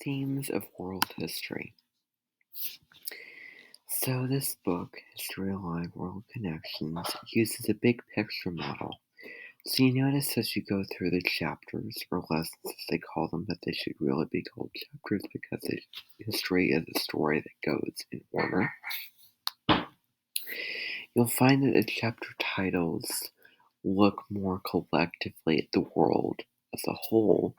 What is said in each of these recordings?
Themes of World History. So this book, History Alive World Connections, uses a big picture model. So you notice as you go through the chapters, or lessons as they call them, but they should really be called chapters because history is a story that goes in order. You'll find that the chapter titles look more collectively at the world as a whole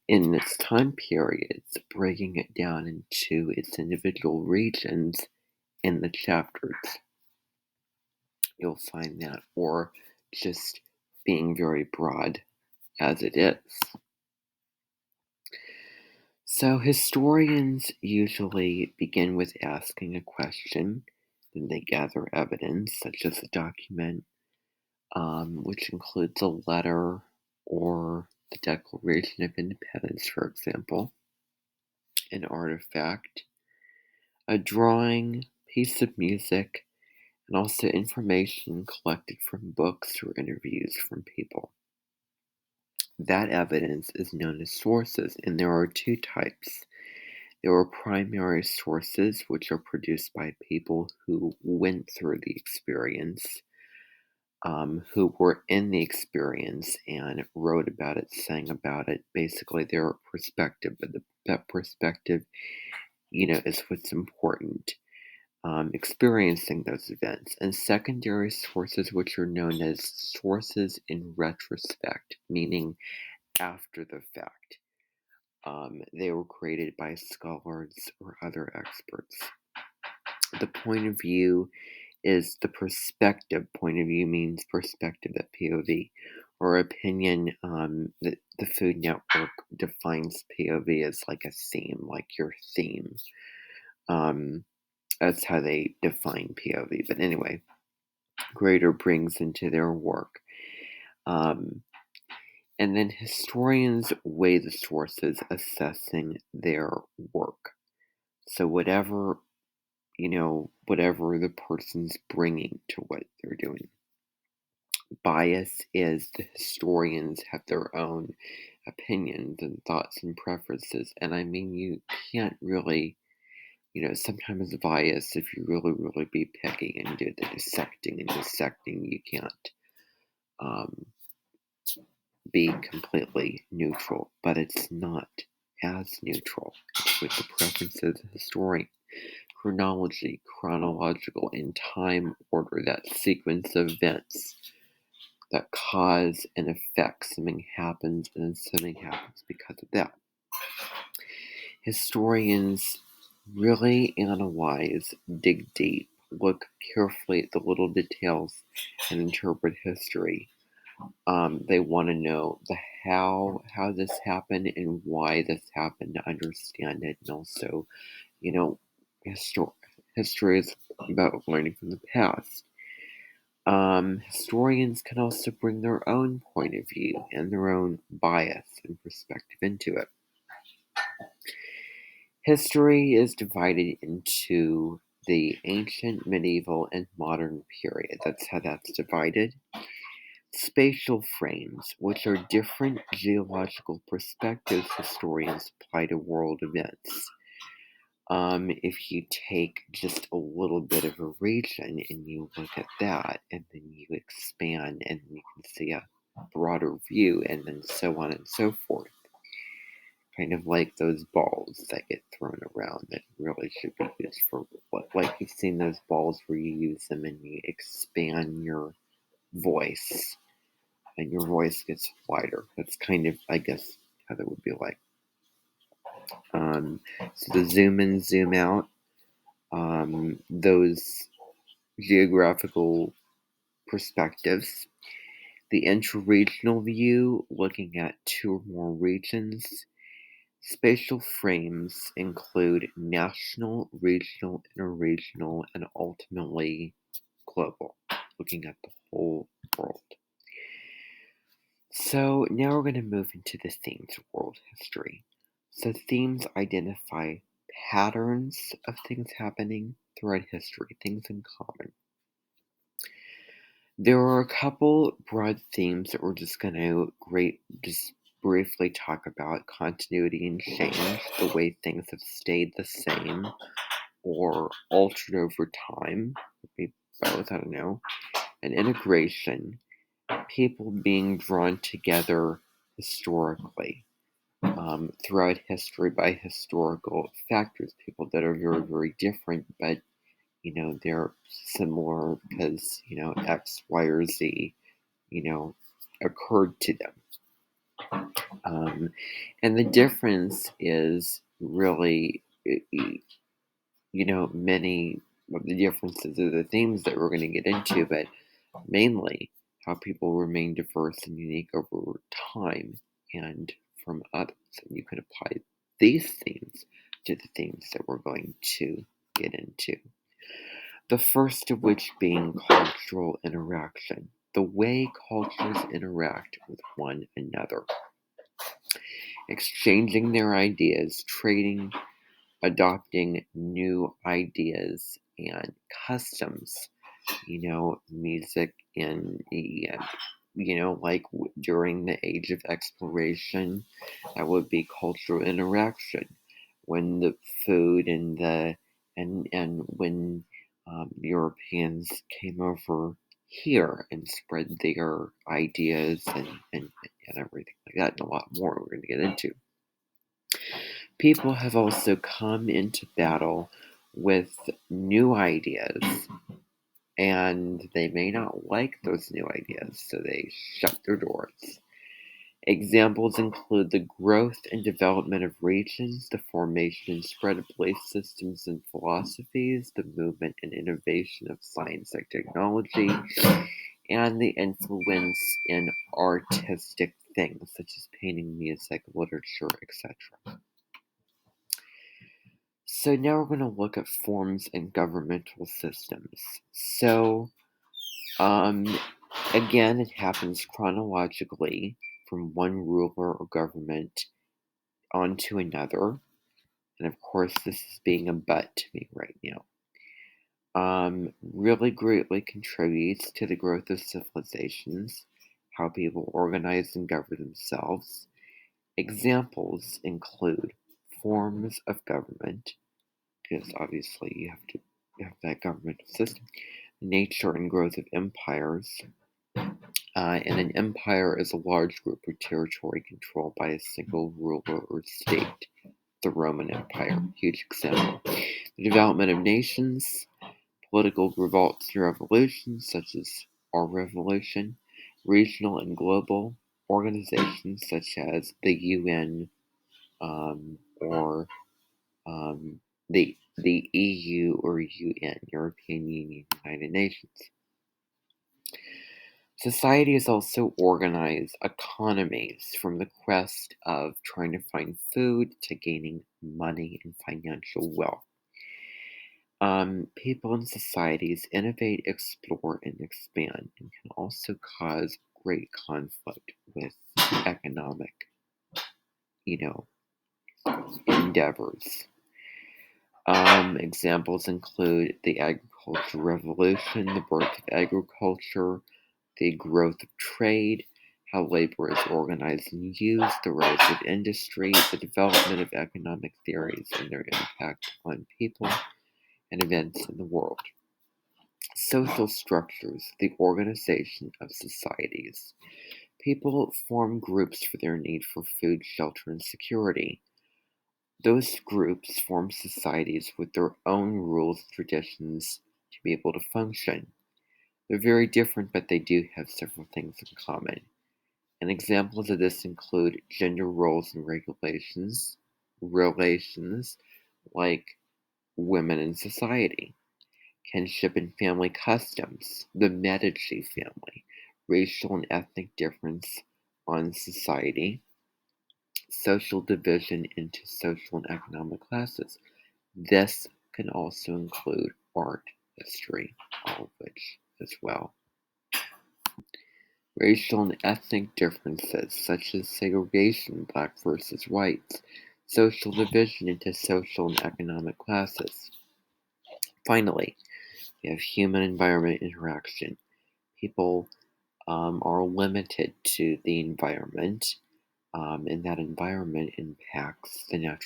in its time periods, breaking it down into its individual regions in the chapters. You'll find that, or just being very broad as it is. So, historians usually begin with asking a question, then they gather evidence, such as a document, which includes a letter or the Declaration of Independence, for example, an artifact, a drawing, piece of music, and also information collected from books or interviews from people. That evidence is known as sources, and there are two types. There are primary sources, which are produced by people who went through the experience, who were in the experience and wrote about it, sang about it. Basically, their perspective, but that perspective, is what's important. Experiencing those events, and secondary sources, which are known as sources in retrospect, meaning after the fact. They were created by scholars or other experts. The point of view is the perspective. Point of view means perspective, that POV, or opinion. The Food Network defines POV as like a theme, like your theme. That's how they define POV. But anyway, Grader brings into their work. And then historians weigh the sources assessing their work. So whatever the person's bringing to what they're doing. Bias is the historians have their own opinions and thoughts and preferences. And I mean, you can't really, sometimes bias, if you really, really be picky and do the dissecting, you can't be completely neutral, but it's not as neutral. It's with the preferences of the historian. Chronology, chronological, in time order, that sequence of events that cause and effect. Something happens and then something happens because of that. Historians really analyze, dig deep, look carefully at the little details, and interpret history. They want to know the how this happened and why this happened, to understand it, and also, history is about learning from the past. Historians can also bring their own point of view and their own bias and perspective into it. History is divided into the ancient, medieval, and modern period. That's how that's divided. Spatial frames, which are different geological perspectives historians apply to world events. If you take just a little bit of a region and you look at that, and then you expand, and you can see a broader view, and then so on and so forth. Kind of like those balls that get thrown around that really should be used for, like you've seen those balls where you use them and you expand your voice, and your voice gets wider. That's kind of, I guess, how that would be like. So the zoom in, zoom out, those geographical perspectives. The intra-regional view, looking at two or more regions. Spatial frames include national, regional, interregional, and ultimately global, looking at the whole world. So now we're going to move into the themes of world history. So themes identify patterns of things happening throughout history, things in common. There are a couple broad themes that we're just going to briefly talk about continuity and change, the way things have stayed the same or altered over time. Maybe both, I don't know. And integration, people being drawn together historically, throughout history by historical factors, people that are very, very different, but they're similar because X, Y, or Z, occurred to them. And the difference is really, many of the differences are the themes that we're going to get into, but mainly how people remain diverse and unique over time and from others. And you can apply these themes to the themes that we're going to get into. The first of which being cultural interaction, the way cultures interact with one another, exchanging their ideas, trading, adopting new ideas and customs, music and, like during the age of exploration, that would be cultural interaction. When the food and when Europeans came over here and spread their ideas and everything like that, and a lot more we're going to get into. People have also come into battle with new ideas, and they may not like those new ideas, so they shut their doors. Examples include the growth and development of regions, the formation and spread of belief systems and philosophies, the movement and innovation of science and technology, and the influence in artistic things such as painting, music, literature, etc. So now we're going to look at forms and governmental systems. So, again, it happens chronologically from one ruler or government onto another. And of course, this is being a but to me right now. Really greatly contributes to the growth of civilizations, how people organize and govern themselves. Examples include forms of government, because obviously you have to have that governmental system, nature and growth of empires. And an empire is a large group of territory controlled by a single ruler or state. The Roman Empire, huge example. The development of nations, political revolts and revolutions, such as our revolution, regional and global organizations, such as the UN, or the EU or UN, European Union, United Nations. Society is also organized economies, from the quest of trying to find food to gaining money and financial wealth. People and societies innovate, explore, and expand, and can also cause great conflict with economic, endeavors. Examples include the agricultural revolution, the birth of agriculture, the growth of trade, how labor is organized and used, the rise of industry, the development of economic theories and their impact on people and events in the world. Social structures, the organization of societies. People form groups for their need for food, shelter, and security. Those groups form societies with their own rules and traditions to be able to function. They're very different, but they do have several things in common. And examples of this include gender roles and regulations, relations like women in society, kinship and family customs, the Medici family, racial and ethnic difference on society, social division into social and economic classes. This can also include art, history, all of which as well. Racial and ethnic differences, such as segregation, black versus whites, social division into social and economic classes. Finally, we have human-environment interaction. People are limited to the environment, and that environment impacts the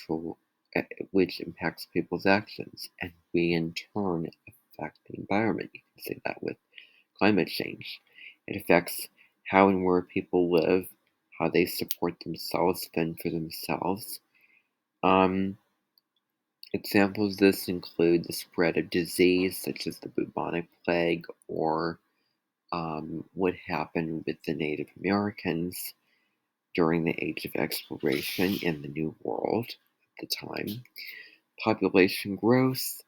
which impacts people's actions, and we in turn affect the environment. You can say that with climate change. It affects how and where people live, how they support themselves, fend for themselves. Um, Examples of this include the spread of disease, such as the bubonic plague, or what happened with the Native Americans during the Age of Exploration in the New World at the time. Population growth,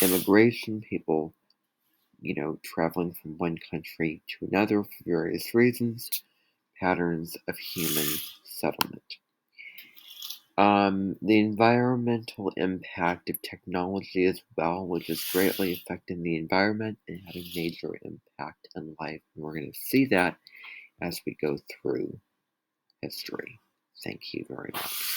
immigration, people, traveling from one country to another for various reasons, patterns of human settlement. The environmental impact of technology as well, which is greatly affecting the environment and having major impact on life. And we're going to see that as we go through history. Thank you very much.